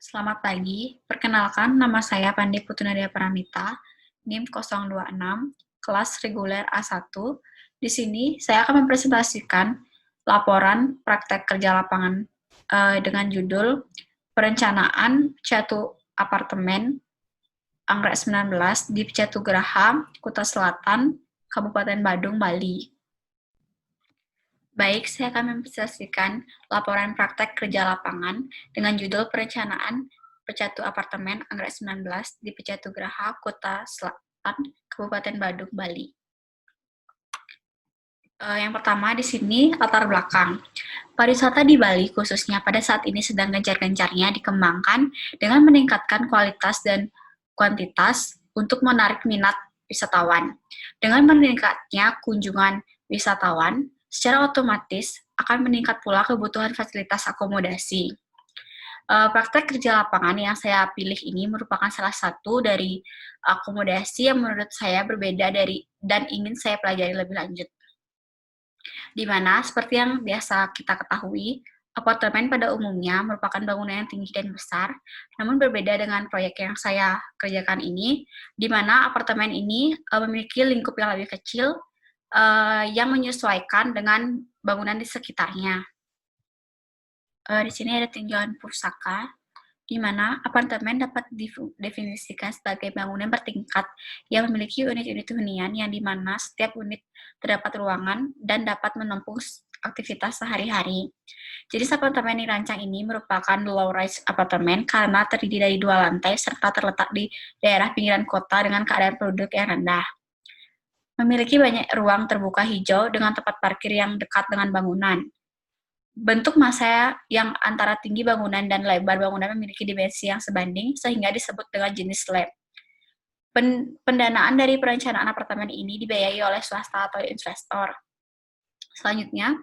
Selamat pagi, perkenalkan nama saya Pandi Putunadia Paramita, NIM 026, kelas reguler A1. Di sini saya akan mempresentasikan laporan praktek kerja lapangan dengan judul Perencanaan Pencatu Apartemen Anggrek 19 di Pencatu Geraha, Kuta Selatan, Kabupaten Badung, Bali. Baik, saya akan mempresentasikan laporan praktek kerja lapangan dengan judul Perencanaan Pencatu Apartemen Anggrek 19 di Pencatu Geraha, Kuta Selatan, Kabupaten Badung, Bali. Yang pertama di sini latar belakang. Pariwisata di Bali khususnya pada saat ini sedang gencar-gencarnya dikembangkan dengan meningkatkan kualitas dan kuantitas untuk menarik minat wisatawan. Dengan meningkatnya kunjungan wisatawan, secara otomatis akan meningkat pula kebutuhan fasilitas akomodasi. Praktek kerja lapangan yang saya pilih ini merupakan salah satu dari akomodasi yang menurut saya berbeda dari dan ingin saya pelajari lebih lanjut. Di mana, seperti yang biasa kita ketahui, apartemen pada umumnya merupakan bangunan yang tinggi dan besar, namun berbeda dengan proyek yang saya kerjakan ini, di mana apartemen ini memiliki lingkup yang lebih kecil, yang menyesuaikan dengan bangunan di sekitarnya. Di sini ada tinjauan pusaka, di mana apartemen dapat didefinisikan sebagai bangunan bertingkat yang memiliki unit-unit hunian yang di mana setiap unit terdapat ruangan dan dapat menempuh aktivitas sehari-hari. Jadi apartemen dirancang ini merupakan low-rise apartemen karena terdiri dari 2 lantai serta terletak di daerah pinggiran kota dengan keadaan penduduk yang rendah. Memiliki banyak ruang terbuka hijau dengan tempat parkir yang dekat dengan bangunan. Bentuk massa yang antara tinggi bangunan dan lebar bangunan memiliki dimensi yang sebanding sehingga disebut dengan jenis slab. Pendanaan dari perencanaan apartemen ini dibiayai oleh swasta atau investor. Selanjutnya,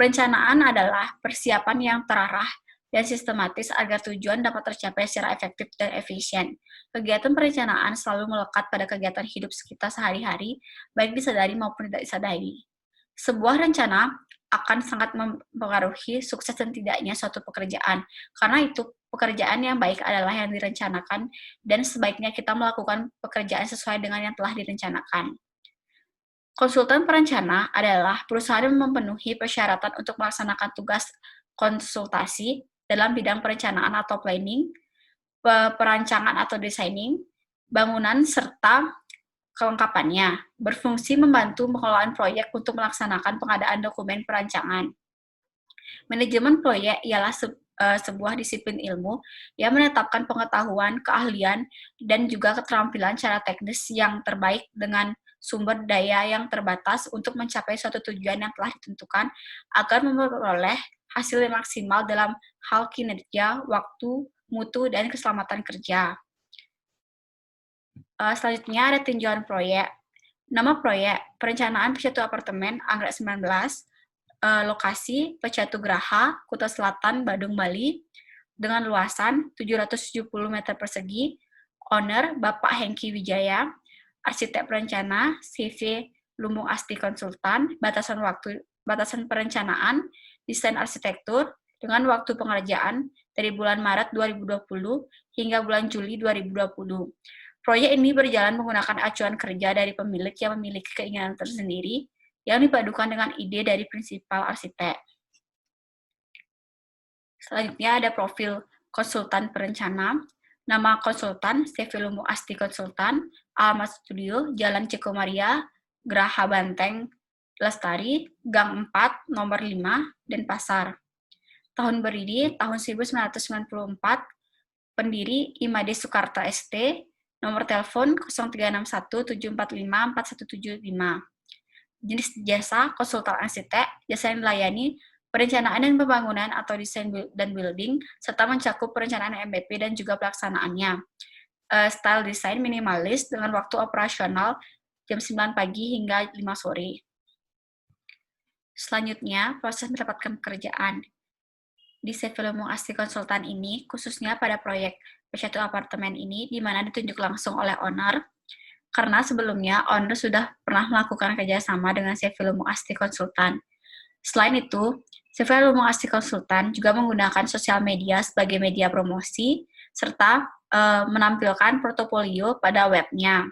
perencanaan adalah persiapan yang terarah dan sistematis agar tujuan dapat tercapai secara efektif dan efisien. Kegiatan perencanaan selalu melekat pada kegiatan hidup kita sehari-hari, baik disadari maupun tidak disadari. Sebuah rencana akan sangat mempengaruhi sukses dan tidaknya suatu pekerjaan. Karena itu, pekerjaan yang baik adalah yang direncanakan dan sebaiknya kita melakukan pekerjaan sesuai dengan yang telah direncanakan. Konsultan perencana adalah perusahaan yang memenuhi persyaratan untuk melaksanakan tugas konsultasi dalam bidang perencanaan atau planning, perancangan atau designing, bangunan, serta kelengkapannya, berfungsi membantu pengelolaan proyek untuk melaksanakan pengadaan dokumen perancangan. Manajemen proyek ialah sebuah disiplin ilmu yang menetapkan pengetahuan, keahlian, dan juga keterampilan secara teknis yang terbaik dengan sumber daya yang terbatas untuk mencapai suatu tujuan yang telah ditentukan agar memperoleh hasil yang maksimal dalam hal kinerja, waktu, mutu, dan keselamatan kerja. Selanjutnya ada tinjauan proyek. Nama proyek, Perencanaan Pencatu Apartemen Anggrek 19, lokasi Pencatu Geraha, Kuta Selatan, Badung, Bali, dengan luasan 770 meter persegi, owner Bapak Hengki Wijaya, arsitek perencana CV Lumbung Asti Konsultan, batasan perencanaan, desain arsitektur, dengan waktu pengerjaan dari bulan Maret 2020 hingga bulan Juli 2020. Proyek ini berjalan menggunakan acuan kerja dari pemilik yang memiliki keinginan tersendiri yang dipadukan dengan ide dari prinsipal arsitek. Selanjutnya ada profil konsultan perencana. Nama konsultan, CV Lumbung Asti Konsultan, alamat studio, Jalan Cikomaria, Geraha Banteng, Lestari, Gang 4, nomor 5, Denpasar. Tahun berdiri, tahun 1994, pendiri Imade Soekarta ST, nomor telepon 0361 745 4175. Jenis jasa, konsultan arsitek, jasa yang melayani perencanaan dan pembangunan atau desain dan building, serta mencakup perencanaan MBP dan juga pelaksanaannya. Style desain minimalis dengan waktu operasional jam 9 pagi hingga 5 sore. Selanjutnya, proses mendapatkan pekerjaan. Di CV Lumbung Asti Konsultan ini, khususnya pada proyek Pencatu Apartemen ini, di mana ditunjuk langsung oleh owner, karena sebelumnya owner sudah pernah melakukan kerjasama dengan CV Lumbung Asti Konsultan. Selain itu, CV Lumbung Asti Konsultan juga menggunakan sosial media sebagai media promosi serta menampilkan portofolio pada webnya.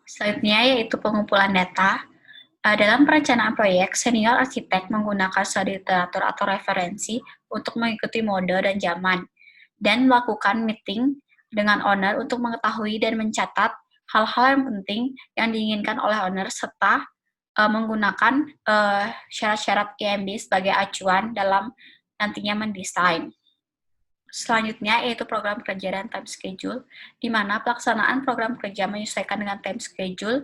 Selanjutnya yaitu pengumpulan data. Dalam perencanaan proyek, senior arsitek menggunakan studi literatur atau referensi untuk mengikuti mode dan zaman, dan melakukan meeting dengan owner untuk mengetahui dan mencatat hal-hal yang penting yang diinginkan oleh owner, serta menggunakan syarat-syarat IMB sebagai acuan dalam nantinya mendesain. Selanjutnya yaitu program kerja dan time schedule, di mana pelaksanaan program kerja menyesuaikan dengan time schedule,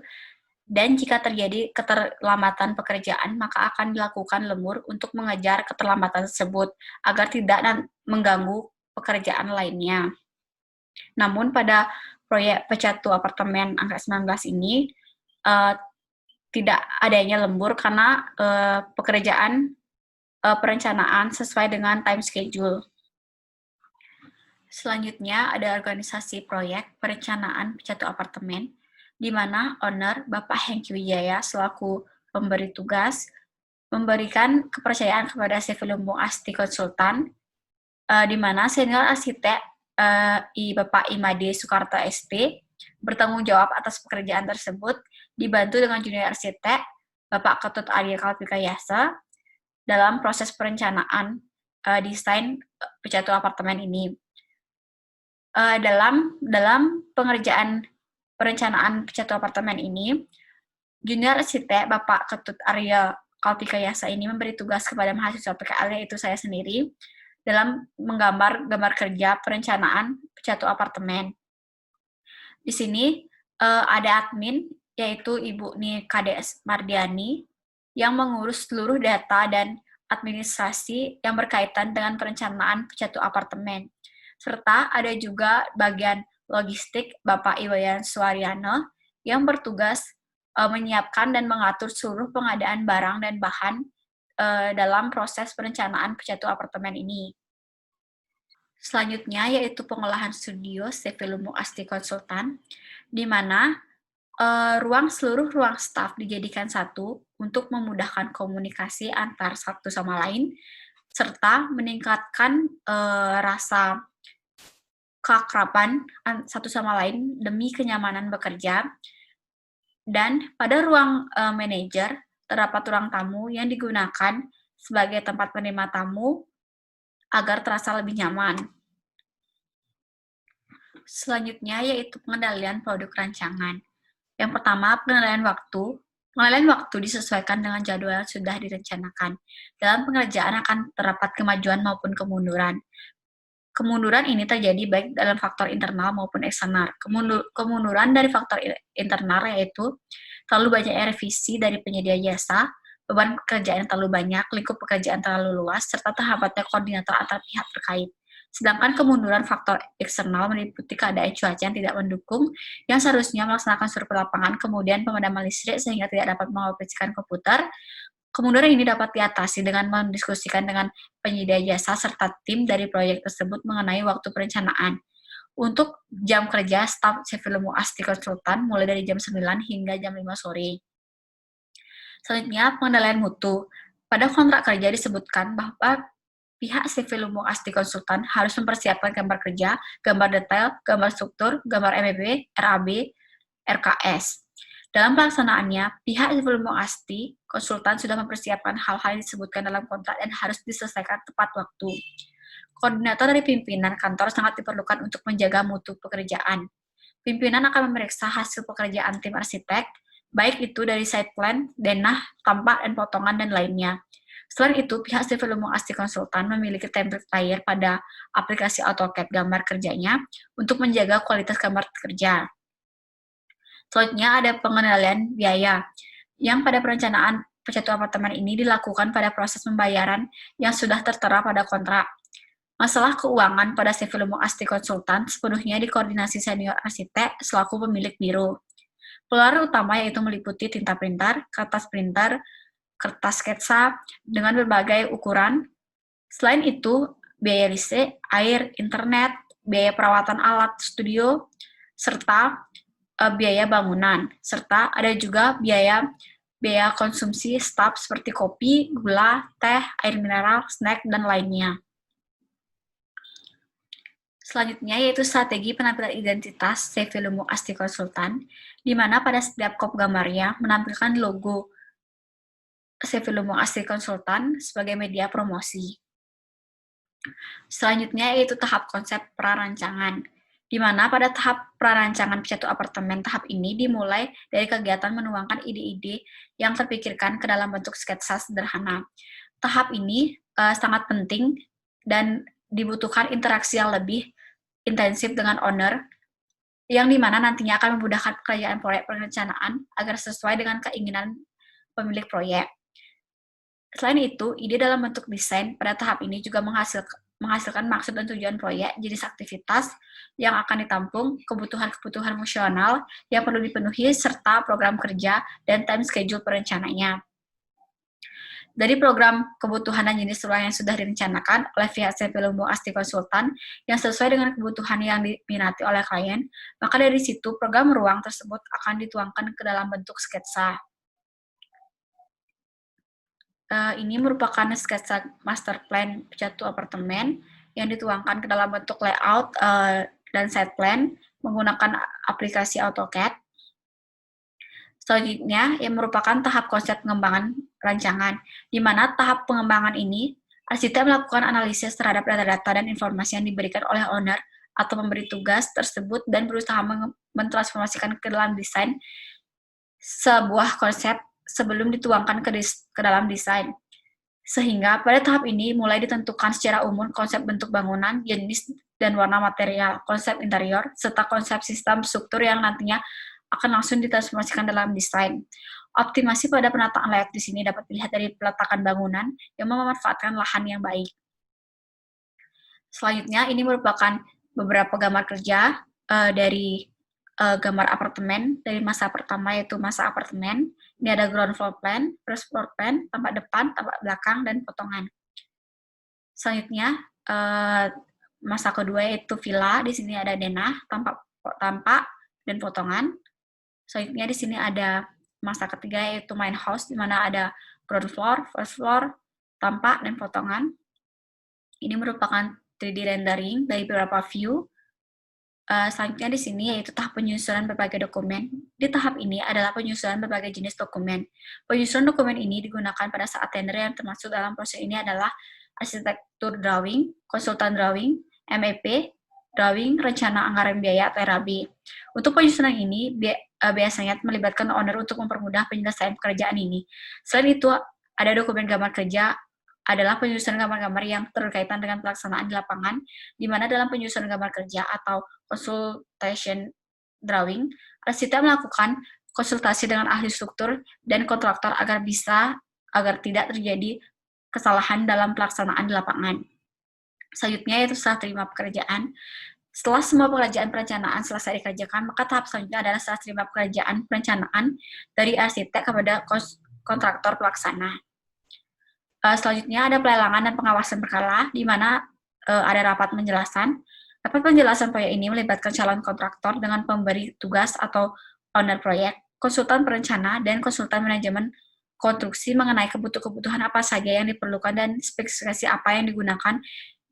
dan jika terjadi keterlambatan pekerjaan, maka akan dilakukan lembur untuk mengejar keterlambatan tersebut agar tidak mengganggu pekerjaan lainnya. Namun pada proyek Pecatu Apartemen angka 19 ini tidak adanya lembur karena pekerjaan perencanaan sesuai dengan time schedule. Selanjutnya ada organisasi proyek perencanaan Pecatu Apartemen, di mana owner Bapak Hengki Wijaya selaku pemberi tugas memberikan kepercayaan kepada Civil Lumbung Asti Konsultan, di mana senior arsitek Bapak Imade Soekarto SP bertanggung jawab atas pekerjaan tersebut, dibantu dengan junior arsitek Bapak Ketut Arya Kalpikayasa dalam proses perencanaan desain Pecatu Apartemen ini. Dalam pengerjaan perencanaan Pecatu Apartemen ini, junior arsitek Bapak Ketut Arya Kalpikayasa ini memberi tugas kepada mahasiswa PKL, yaitu saya sendiri, dalam menggambar gambar kerja perencanaan Pecatu Apartemen. Di sini ada admin, yaitu Ibu Nikades Mardiani, yang mengurus seluruh data dan administrasi yang berkaitan dengan perencanaan Pecatu Apartemen. Serta ada juga bagian logistik Bapak Iwayan Suaryana yang bertugas menyiapkan dan mengatur seluruh pengadaan barang dan bahan dalam proses perencanaan Pecatu Apartemen ini. Selanjutnya yaitu pengolahan studio Civil Lumbung Asti Konsultan, di mana seluruh ruang staf dijadikan satu untuk memudahkan komunikasi antar satu sama lain, serta meningkatkan rasa keakraban satu sama lain demi kenyamanan bekerja. Dan pada ruang manajer terdapat ruang tamu yang digunakan sebagai tempat menerima tamu agar terasa lebih nyaman. Selanjutnya yaitu pengendalian produk rancangan. Yang pertama, pengendalian waktu. Pengendalian waktu disesuaikan dengan jadwal yang sudah direncanakan. Dalam pengerjaan akan terdapat kemajuan maupun kemunduran. Kemunduran ini terjadi baik dalam faktor internal maupun eksternal. Kemunduran dari faktor internal yaitu terlalu banyaknya revisi dari penyedia jasa, beban pekerjaan yang terlalu banyak, lingkup pekerjaan terlalu luas, serta terhambatnya koordinator antar pihak terkait. Sedangkan kemunduran faktor eksternal meliputi keadaan cuaca yang tidak mendukung, yang seharusnya melaksanakan survei lapangan, kemudian pemadaman listrik sehingga tidak dapat mengoperasikan komputer. Kemunduran ini dapat diatasi dengan mendiskusikan dengan penyedia jasa serta tim dari proyek tersebut mengenai waktu perencanaan. Untuk jam kerja staf Civil Lumbung Asti Konsultan mulai dari jam 9 hingga jam 5 sore. Selanjutnya, pengendalian mutu. Pada kontrak kerja disebutkan bahwa pihak Civil Lumbung Asti Konsultan harus mempersiapkan gambar kerja, gambar detail, gambar struktur, gambar MEB, RAB, RKS. Dalam pelaksanaannya, pihak Civil Lumbung Asti Konsultan sudah mempersiapkan hal-hal yang disebutkan dalam kontrak dan harus diselesaikan tepat waktu. Koordinator dari pimpinan kantor sangat diperlukan untuk menjaga mutu pekerjaan. Pimpinan akan memeriksa hasil pekerjaan tim arsitek, baik itu dari site plan, denah, tampak, dan potongan, dan lainnya. Selain itu, pihak Civil Lumbung Asti Konsultan memiliki template layer pada aplikasi AutoCAD gambar kerjanya untuk menjaga kualitas gambar kerja. Selanjutnya ada pengendalian biaya, yang pada perencanaan Pecatu Apartemen ini dilakukan pada proses pembayaran yang sudah tertera pada kontrak. Masalah keuangan pada Civil Lumbung Asti Konsultan sepenuhnya dikoordinasi senior arsitek selaku pemilik biro. Pengeluaran utama yaitu meliputi tinta printer, kertas sketsa dengan berbagai ukuran. Selain itu, biaya listrik, air, internet, biaya perawatan alat studio, serta biaya bangunan, serta ada juga biaya konsumsi staf seperti kopi, gula, teh, air mineral, snack, dan lainnya. Selanjutnya yaitu strategi penampilan identitas CV Lumbung Asti Konsultan, di mana pada setiap kop gambarnya menampilkan logo CV Lumbung Asti Konsultan sebagai media promosi. Selanjutnya yaitu tahap konsep prarancangan, di mana pada tahap prarancangan Picatu Apartemen tahap ini dimulai dari kegiatan menuangkan ide-ide yang terpikirkan ke dalam bentuk sketsa sederhana. Tahap ini sangat penting dan dibutuhkan interaksi yang lebih intensif dengan owner, yang dimana nantinya akan memudahkan pekerjaan proyek perencanaan agar sesuai dengan keinginan pemilik proyek. Selain itu, ide dalam bentuk desain pada tahap ini juga menghasilkan maksud dan tujuan proyek, jenis aktivitas yang akan ditampung, kebutuhan-kebutuhan fungsional yang perlu dipenuhi, serta program kerja dan time schedule perencananya. Dari program kebutuhan dan jenis ruang yang sudah direncanakan oleh pihak CV Lumbung Asti Konsultan yang sesuai dengan kebutuhan yang diminati oleh klien, maka dari situ program ruang tersebut akan dituangkan ke dalam bentuk sketsa. Ini merupakan sketsa master plan Picatu Apartemen yang dituangkan ke dalam bentuk layout dan site plan menggunakan aplikasi AutoCAD. Selanjutnya, yang merupakan tahap konsep pengembangan rancangan, di mana tahap pengembangan ini, arsitek melakukan analisis terhadap data-data dan informasi yang diberikan oleh owner atau pemberi tugas tersebut dan berusaha mentransformasikan ke dalam desain sebuah konsep sebelum dituangkan ke dalam desain. Sehingga pada tahap ini mulai ditentukan secara umum konsep bentuk bangunan, jenis dan warna material, konsep interior, serta konsep sistem struktur yang nantinya akan langsung ditransformasikan dalam desain. Optimasi pada penataan layout di sini dapat dilihat dari peletakan bangunan yang memanfaatkan lahan yang baik. Selanjutnya, ini merupakan beberapa gambar kerja dari gambar apartemen dari masa pertama, yaitu masa apartemen. Ini ada ground floor plan, first floor plan, tampak depan, tampak belakang, dan potongan. Selanjutnya, masa kedua yaitu villa. Di sini ada denah, tampak dan potongan. Selanjutnya di sini ada masa ketiga yaitu main house, di mana ada ground floor, first floor, tampak, dan potongan. Ini merupakan 3D rendering dari beberapa view. Selanjutnya di sini yaitu tahap penyusunan berbagai dokumen. Di tahap ini adalah penyusunan berbagai jenis dokumen. Penyusunan dokumen ini digunakan pada saat tender yang termasuk dalam proses ini adalah arsitektur drawing, konsultan drawing, MEP, drawing, rencana anggaran biaya atau RAB. Untuk penyusunan ini biasanya melibatkan owner untuk mempermudah penyelesaian pekerjaan ini. Selain itu, ada dokumen gambar kerja adalah penyusunan gambar-gambar yang berkaitan dengan pelaksanaan di lapangan, di mana dalam penyusunan gambar kerja atau consultation drawing, arsitek melakukan konsultasi dengan ahli struktur dan kontraktor agar tidak terjadi kesalahan dalam pelaksanaan di lapangan. Selanjutnya yaitu setelah terima pekerjaan. Setelah semua pekerjaan perencanaan selesai dikerjakan, maka tahap selanjutnya adalah setelah terima pekerjaan perencanaan dari arsitek kepada kontraktor pelaksana. Selanjutnya ada pelelangan dan pengawasan berkala, di mana ada rapat penjelasan. Rapat penjelasan proyek ini melibatkan calon kontraktor dengan pemberi tugas atau owner proyek, konsultan perencana, dan konsultan manajemen konstruksi mengenai kebutuhan apa saja yang diperlukan dan spesifikasi apa yang digunakan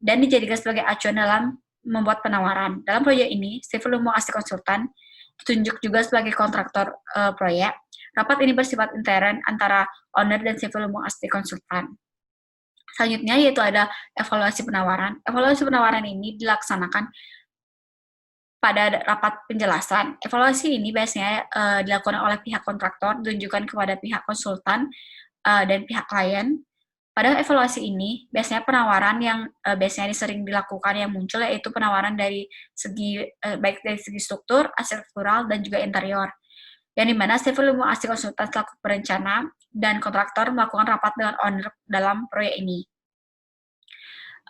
dan dijadikan sebagai acuan dalam membuat penawaran. Dalam proyek ini, CV Lumbung Asti Konsultan ditunjuk juga sebagai kontraktor proyek. Rapat ini bersifat intern antara owner dan CV Lumbung Asti Konsultan. Selanjutnya yaitu ada evaluasi penawaran. Evaluasi penawaran ini dilaksanakan pada rapat penjelasan. Evaluasi ini biasanya dilakukan oleh pihak kontraktor, ditunjukkan kepada pihak konsultan dan pihak klien. Pada evaluasi ini, biasanya penawaran yang biasanya sering dilakukan yang muncul yaitu penawaran dari segi baik dari segi struktur, arsitektural, dan juga interior. Yang dimana CV Lumbung Asti Konsultan selaku perencana dan kontraktor melakukan rapat dengan owner dalam proyek ini.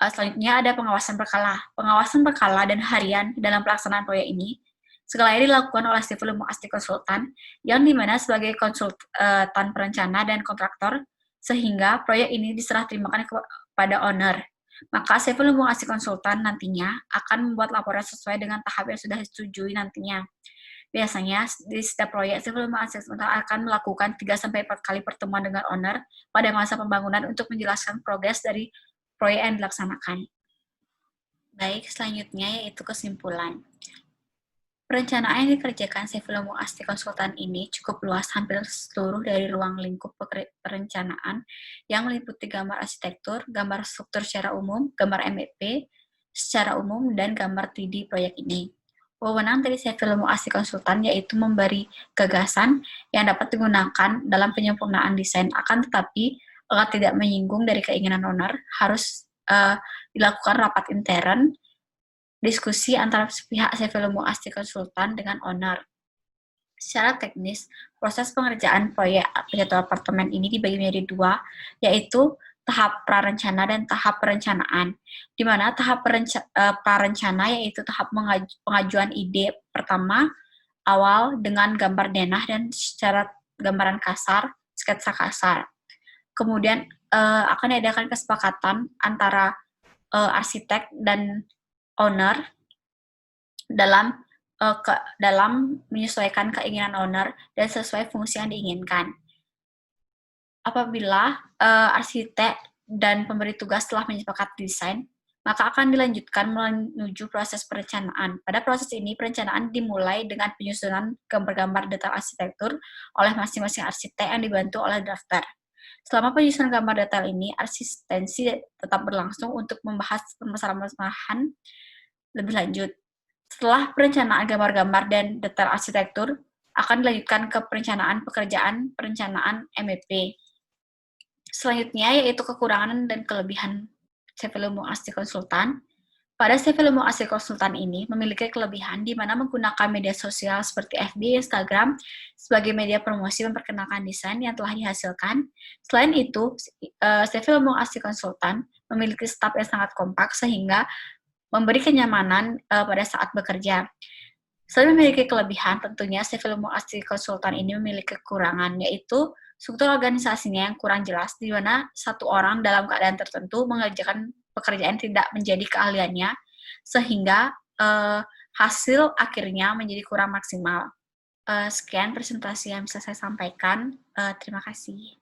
Selanjutnya ada pengawasan berkala. Pengawasan berkala dan harian dalam pelaksanaan proyek ini segalanya dilakukan oleh CV Lumbung Asti Konsultan, yang dimana sebagai konsultan perencana dan kontraktor, sehingga proyek ini diserah terimakan kepada owner. Maka CV Lumbung Asti Konsultan nantinya akan membuat laporan sesuai dengan tahap yang sudah disetujui nantinya. Biasanya di setiap proyek, CV Lumbung Asti Konsultan akan melakukan 3-4 kali pertemuan dengan owner pada masa pembangunan untuk menjelaskan progres dari proyek yang dilaksanakan. Baik, selanjutnya yaitu kesimpulan. Perencanaan yang dikerjakan Civil Muasti Konsultan ini cukup luas, hampir seluruh dari ruang lingkup perencanaan yang meliputi gambar arsitektur, gambar struktur secara umum, gambar MEP secara umum, dan gambar 3D proyek ini. Wewenang dari Civil Muasti Konsultan yaitu memberi gagasan yang dapat digunakan dalam penyempurnaan desain, akan tetapi agar tidak menyinggung dari keinginan owner, harus dilakukan rapat intern, diskusi antara pihak Civil Muasti Konsultan dengan owner. Secara teknis, proses pengerjaan proyek jadwal apartemen ini dibagi menjadi dua, yaitu tahap prarencana dan tahap perencanaan. Di mana tahap prarencana yaitu tahap pengajuan ide pertama awal dengan gambar denah dan secara gambaran kasar, sketsa kasar. Kemudian akan diadakan kesepakatan antara arsitek dan owner dalam menyesuaikan keinginan owner dan sesuai fungsi yang diinginkan. Apabila arsitek dan pemberi tugas telah menyepakati desain, maka akan dilanjutkan menuju proses perencanaan. Pada proses ini, perencanaan dimulai dengan penyusunan gambar-gambar detail arsitektur oleh masing-masing arsitek yang dibantu oleh drafter. Selama penyusunan gambar detail ini, asistensi tetap berlangsung untuk membahas permasalahan lebih lanjut. Setelah perencanaan gambar-gambar dan detail arsitektur, akan dilanjutkan ke perencanaan MEP. Selanjutnya yaitu kekurangan dan kelebihan Civil Muasti Konsultan. Pada Civil Muasti Konsultan ini memiliki kelebihan di mana menggunakan media sosial seperti FB, Instagram sebagai media promosi memperkenalkan desain yang telah dihasilkan. Selain itu, Civil Muasti Konsultan memiliki staf yang sangat kompak sehingga memberi kenyamanan pada saat bekerja. Selain memiliki kelebihan, tentunya Civil Muasti Konsultan ini memiliki kekurangan, yaitu struktur organisasinya yang kurang jelas, di mana satu orang dalam keadaan tertentu mengerjakan pekerjaan tidak menjadi keahliannya, sehingga hasil akhirnya menjadi kurang maksimal. Sekian presentasi yang bisa saya sampaikan. Terima kasih.